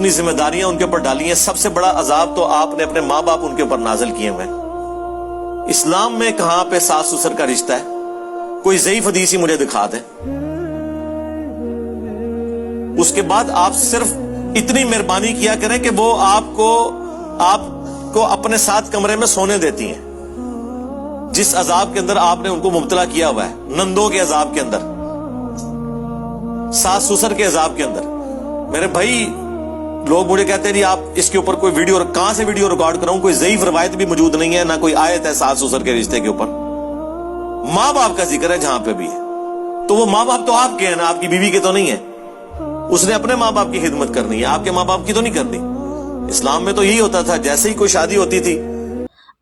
जितनी जिम्मेदारियां उनके ऊपर डाली हैं, सबसे बड़ा अजाब तो आपने अपने माँ बाप उनके ऊपर नाजिल किए हुए हैं। इस्लाम में कहां पे सास ससुर का रिश्ता है? कोई ज़ईफ हदीस ही मुझे दिखा दे। उसके बाद आप सिर्फ इतनी मेहरबानी किया करें कि वो आपको अपने साथ कमरे में सोने देती हैं। जिस अजाब के अंदर आपने उनको मुब्तला किया हुआ है, नंदों के अजाब के अंदर, सास ससुर के अजाब के अंदर, मेरे भाई लोग मुझे कहते हैं जी आप इसके ऊपर कोई वीडियो, कहां से वीडियो रिकॉर्ड कराऊं? कोई ज़ईफ रवायत भी मौजूद नहीं है, ना कोई आयत है सास ससुर के रिश्ते के ऊपर। माँ बाप का जिक्र है जहां पे भी है, तो वो माँ बाप तो आपके हैं ना, आपकी बीवी के तो नहीं है। उसने अपने माँ बाप की खिदमत करनी है, आपके माँ बाप की तो नहीं करनी। इस्लाम में तो यही होता था, जैसे ही कोई शादी होती थी।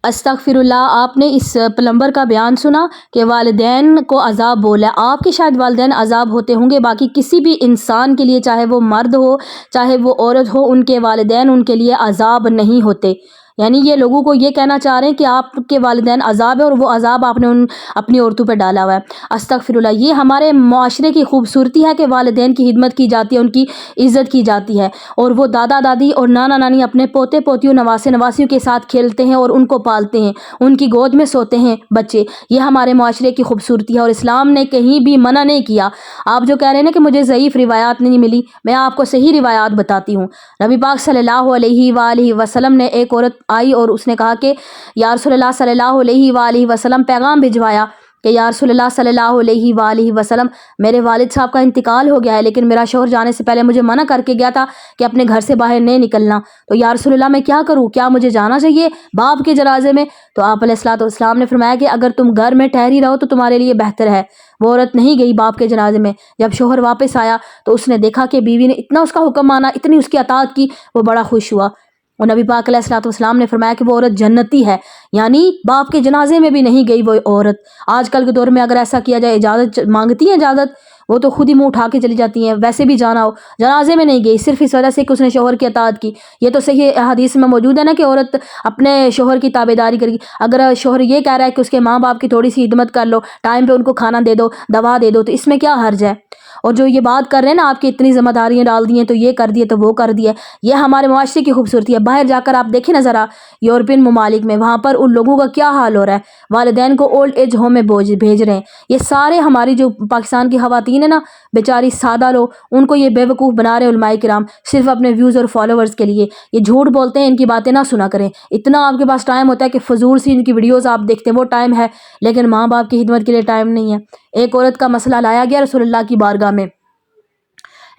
अस्तगफिरुल्लाह, आपने इस प्लम्बर का बयान सुना कि वालिदैन को अजाब बोला। आपके शायद वालिदैन अजाब होते होंगे, बाकी किसी भी इंसान के लिए, चाहे वो मर्द हो चाहे वो औरत हो, उनके वालिदैन उनके लिए अजाब नहीं होते। यानी ये लोगों को ये कहना चाह रहे हैं कि आपके वालिदैन अजाब है और वो अजाब आपने अपनी औरतों पे डाला हुआ है। अस्तगफिरुल्लाह, ये हमारे माशरे की खूबसूरती है कि वालिदैन की खिदमत की जाती है, उनकी इज़्ज़त की जाती है, और वो दादा दादी और नाना नानी अपने पोते पोतियों नवासे नवासियों के साथ खेलते हैं और उनको पालते हैं, उनकी गोद में सोते हैं बच्चे। ये हमारे माशरे की खूबसूरती है और इस्लाम ने कहीं भी मना नहीं किया। आप जो कह रहे हैं ना कि मुझे ज़ईफ़ रिवायात नहीं मिली, मैं आपको सही रिवायात बताती हूँ। नबी पाक सल्लल्लाहु अलैहि वसल्लम ने, एक औरत आई और उसने कहा कि या रसूलल्लाह सल्लल्लाहु अलैहि वसल्लम, पैगाम भिजवाया कि या रसूलल्लाह सल्लल्लाहु अलैहि वसल्लम, मेरे वालिद साहब का इंतकाल हो गया है, लेकिन मेरा शौहर जाने से पहले मुझे मना करके गया था कि अपने घर से बाहर नहीं निकलना। तो या रसूलल्लाह मैं क्या करूँ, क्या मुझे जाना चाहिए बाप के जनाजे में? तो आप अलैहिस्सलाम ने फरमाया कि अगर तुम घर में ठहरी रहो तो तुम्हारे लिए बेहतर है। वो औरत नहीं गई बाप के जनाजे में। जब शौहर वापस आया तो उसने देखा कि बीवी ने इतना उसका हुक्म माना, इतनी उसकी अताअत की, वो बड़ा खुश हुआ। और नबी पाक अलैहिस्सलाम ने फरमाया कि वो औरत जन्नती है, यानी बाप के जनाजे में भी नहीं गई वो औरत। आजकल के दौर में अगर ऐसा किया जाए, इजाज़त मांगती है इजाज़त, वो तो खुद ही मुंह उठा के चली जाती हैं। वैसे भी जाना हो, जनाजे में नहीं गई, सिर्फ इस वजह से कि उसने शौहर की अताअत की। ये तो सही हदीस में मौजूद है ना कि औरत अपने शौहर की ताबेदारी करेगी। अगर शौहर ये कह रहा है कि उसके माँ बाप की थोड़ी सी खिदमत कर लो, टाइम पे उनको खाना दे दो, दवा दे दो, तो इसमें क्या हर्ज है? और जो ये बात कर रहे हैं ना, आपकी इतनी जिम्मेदारियां डाल दी हैं, तो ये कर दिए तो वो कर दिए, ये हमारे मुआशरे की खूबसूरती है। बाहर जाकर आप देखें ना ज़रा, यूरोपियन ममालिक में, वहाँ पर उन लोगों का क्या हाल हो रहा है। वालिदैन को ओल्ड एज होम में भेज रहे हैं। ये सारे हमारी जो पाकिस्तान की ख़वातीन है ना, बेचारी सादा लोग, उनको ये बेवकूफ़ बना रहे उलमाए किराम, सिर्फ अपने व्यूज़ और फॉलोवर्स के लिए। ये झूठ बोलते हैं, इनकी बातें ना सुना करें। इतना आपके पास टाइम होता है कि फजूल सी इनकी वीडियोज़ आप देखते हैं, वो टाइम है, लेकिन माँ बाप की खिदमत के लिए टाइम नहीं है। एक औरत का मसला लाया गया रसूलुल्लाह की बारगाह में।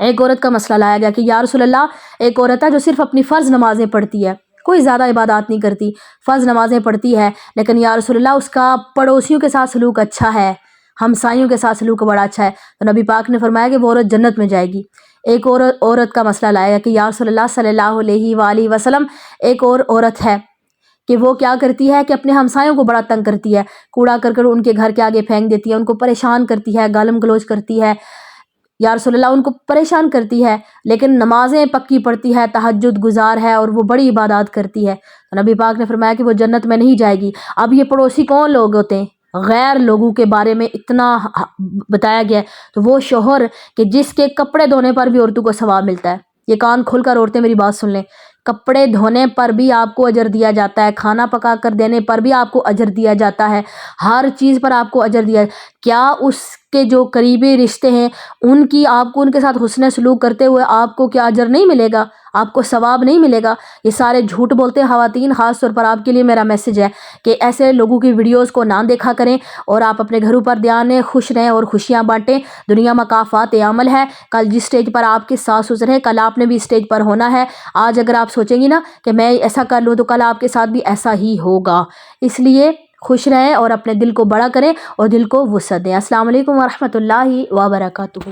एक औरत का मसला लाया गया कि या रसूलल्लाह, एक औरत है जो सिर्फ अपनी फ़र्ज़ नमाज़ें पढ़ती है, कोई ज़्यादा इबादत नहीं करती, फ़र्ज़ नमाज़ें पढ़ती है, लेकिन या रसूलल्लाह उसका पड़ोसियों के साथ सलूक अच्छा है, हमसाइयों के साथ सलूक बड़ा अच्छा है। तो नबी पाक ने फरमाया कि वो औरत जन्नत में जाएगी। एक और औरत का मसला लाया कि या रसूलल्लाह सल्लल्लाहु अलैहि वसल्लम, एक और औरत है कि वो क्या करती है कि अपने हमसायों को बड़ा तंग करती है, कूड़ा करके उनके घर के आगे फेंक देती है, उनको परेशान करती है, गालम गलोच करती है, या रसूलल्लाह उनको परेशान करती है, लेकिन नमाजें पक्की पढ़ती है, तहज्जुद गुजार है और वो बड़ी इबादत करती है। तो नबी पाक ने फरमाया कि वो जन्नत में नहीं जाएगी। अब ये पड़ोसी कौन लोग होते हैं? गैर लोगों के बारे में इतना बताया गया है। तो वो शौहर कि जिसके कपड़े धोने पर भी औरतों को सवाब मिलता है। ये कान खोलकर औरतें मेरी बात सुन लें, कपड़े धोने पर भी आपको अजर दिया जाता है, खाना पका कर देने पर भी आपको अजर दिया जाता है, हर चीज़ पर आपको अजर दिया। क्या उसके जो करीबी रिश्ते हैं उनकी, आपको उनके साथ हुस्न सलूक करते हुए आपको क्या अजर नहीं मिलेगा, आपको सवाब नहीं मिलेगा? ये सारे झूठ बोलते हैं ख़वातीन। ख़ास तौर पर आपके लिए मेरा मैसेज है कि ऐसे लोगों की वीडियोस को ना देखा करें और आप अपने घरों पर ध्यान दें, खुश रहें और खुशियाँ बांटें। दुनिया मकाफ़ात अमल है। कल जिस स्टेज पर आपके सास ससुर हैं, कल आपने भी स्टेज पर होना है। आज अगर आप सोचेंगी ना कि मैं ऐसा कर लूँ तो कल आपके साथ भी ऐसा ही होगा। इसलिए खुश रहें और अपने दिल को बड़ा करें और दिल को वुसअत दें। अस्सलाम वालेकुम व रहमतुल्लाहि व बरकातुहू।